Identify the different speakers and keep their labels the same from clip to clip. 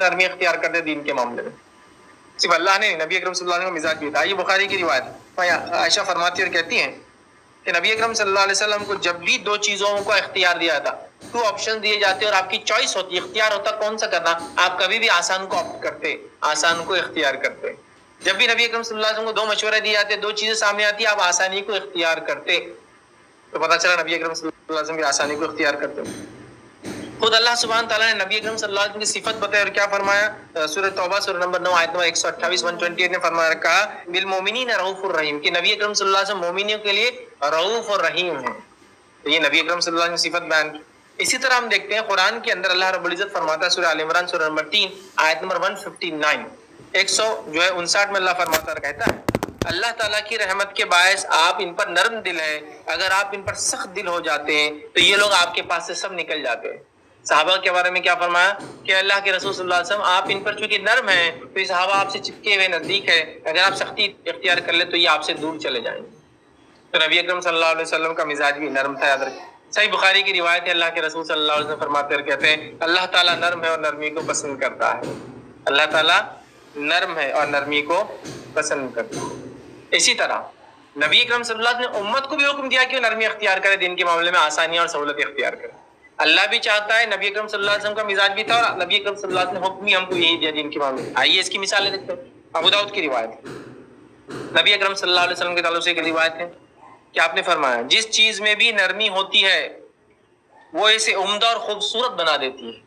Speaker 1: نرمی اختیار کرتے دین کے معاملے میں. صرف اللہ نے نبی اکرم صلی اللہ علیہ وسلم کا مزاج بھی تھا. یہ بخاری کی روایت. عائشہ فرماتی اور کہتی ہیں کہ نبی اکرم صلی اللہ علیہ وسلم کو جب بھی دو چیزوں کو اختیار دیا تھا, 2 آپشن دیے جاتے اور آپ کی چوائس ہوتی, اختیار ہوتا کون سا کرنا, آپ کبھی بھی آسان کو آپٹ کرتے, آسان کو اختیار کرتے. جب بھی نبی اکرم صلی اللہ علیہ وسلم کو 2 مشورے دیے جاتے, 2 چیزیں سامنے آتی, آپ آسانی کو اختیار کرتے. تو پتہ چلا نبی اکرم صلی اللہ علیہ وسلم بھی آسانی کو اختیار کرتے. خود اللہ سبحانہ تعالیٰ نے نبی اکرم صلی اللہ علیہ وسلم کی صفت بتائی اور کیا فرمایا؟ سورہ توبہ سورہ نمبر 9 آیت نمبر 128 128 نے فرمایا, کہا بالمومنین رؤوف الرحیم, کہ نبی اکرم صلی اللہ علیہ وسلم مومنوں کے لیے رؤوف اور رحیم ہیں. تو یہ نبی اکرم صلی اللہ علیہ وسلم کی صفت بیان. اسی طرح ہم دیکھتے ہیں قرآن کے اندر اللہ رب العزت فرماتا ہے سورہ آل عمران سورہ نمبر 3 آیت نمبر 159 159 میں اللہ فرماتا کہتا ہے, اللہ تعالیٰ کی رحمت کے باعث آپ ان پر نرم دل ہیں, اگر آپ ان پر سخت دل ہو جاتے ہیں تو یہ لوگ آپ کے پاس سے سب نکل جاتے ہیں. صحابہ کے بارے میں کیا فرمایا کہ اللہ کے رسول صلی اللہ علیہ وسلم آپ ان پر چونکہ نرم ہیں تو یہ صحابہ آپ سے چپکے ہوئے نزدیک ہے, اگر آپ سختی اختیار کر لیں تو یہ آپ سے دور چلے جائیں گے. تو نبی اکرم صلی اللہ علیہ وسلم کا مزاج بھی نرم تھا. یاد رکھیں, صحیح بخاری کی روایت ہے, اللہ کے رسول صلی اللہ علیہ وسلم فرماتے اور کہتے ہیں اللہ تعالیٰ نرم ہے اور نرمی کو پسند کرتا ہے. اللہ تعالیٰ نرم ہے اور نرمی کو پسند کرتا ہے. اسی طرح نبی اکرم صلی اللہ علیہ وسلم نے امت کو بھی حکم دیا کہ وہ نرمی اختیار کرے, دین کے معاملے میں آسانیاں اور سہولت اختیار کرے. اللہ بھی چاہتا ہے, نبی اکرم صلی اللہ علیہ وسلم کا مزاج بھی تھا, اور نبی اکرم صلی اللہ علیہ وسلم نے حکم بھی ہم کو یہی دیا دین کے معاملے میں. آئیے اس کی مثالیں دیکھتے ہیں. ابو داؤد کی روایت, نبی اکرم صلی اللہ علیہ وسلم کے تعلق سے ایک روایت ہے کہ آپ نے فرمایا جس چیز میں بھی نرمی ہوتی ہے وہ اسے عمدہ اور خوبصورت بنا دیتی ہے.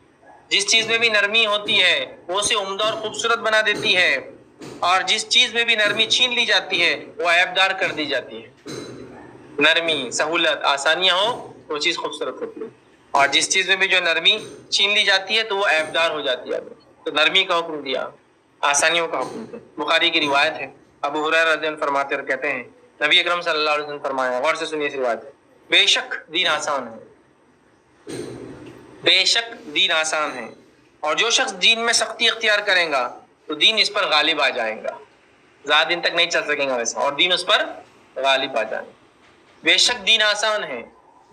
Speaker 1: جس چیز میں بھی نرمی ہوتی ہے وہ اسے عمدہ اور خوبصورت بنا دیتی ہے, اور جس چیز میں بھی نرمی چھین لی جاتی ہے وہ عیبدار کر دی جاتی ہے. نرمی, سہولت, آسانیاں ہو وہ چیز خوبصورت ہوتی ہے, اور جس چیز میں بھی جو نرمی چھین لی جاتی ہے تو وہ عیبدار ہو جاتی ہے. تو نرمی کا حکم دیا, آسانیوں کا حکم دیا. بخاری کی روایت ہے, ابو ہریرہ رضی اللہ عنہ فرماتے اور کہتے ہیں نبی اکرم صلی اللہ علیہ وسلم فرمایا, غور سے سنیے اس روایت, بے شک دین آسان ہے, بے شک دین آسان ہے, اور جو شخص دین میں سختی اختیار کرے گا تو دین اس پر غالب آ جائے گا, زیادہ دن تک نہیں چل سکے گا ویسا, اور دین اس پر غالب آ جائے گا. بے شک دین آسان ہے,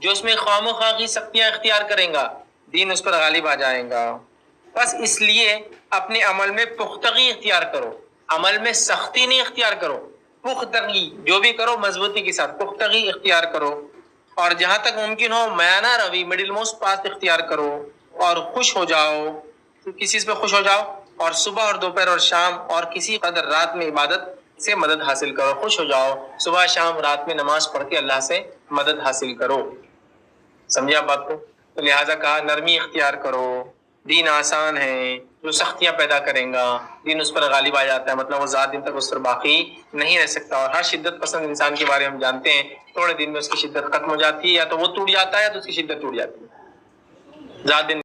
Speaker 1: جو اس میں خواہ مخواہ کی سختیاں اختیار کریں گا دین اس پر غالب آ جائے گا. بس اس لیے اپنے عمل میں پختگی اختیار کرو, عمل میں سختی نہیں اختیار کرو, پختگی جو بھی کرو مضبوطی کے ساتھ پختگی اختیار کرو, اور جہاں تک ممکن ہو میانہ روی مڈل موسٹ پاس اختیار کرو, اور خوش ہو جاؤ, کسی چیز پہ خوش ہو جاؤ, اور صبح اور دوپہر اور شام اور کسی قدر رات میں عبادت سے مدد حاصل کرو. خوش ہو جاؤ, صبح شام رات میں نماز پڑھ کے اللہ سے مدد حاصل کرو. سمجھے آپ بات کو؟ تو لہٰذا کہا نرمی اختیار کرو, دین آسان ہے, جو سختیاں پیدا کریں گا دین اس پر غالب آ جاتا ہے, مطلب وہ زیادہ دن تک اس پر باقی نہیں رہ سکتا. اور ہر شدت پسند انسان کے بارے میں ہم جانتے ہیں, تھوڑے دن میں اس کی شدت ختم ہو جاتی ہے, یا تو وہ ٹوٹ جاتا ہے یا تو اس کی شدت ٹوٹ جاتی ہے, زیادہ دن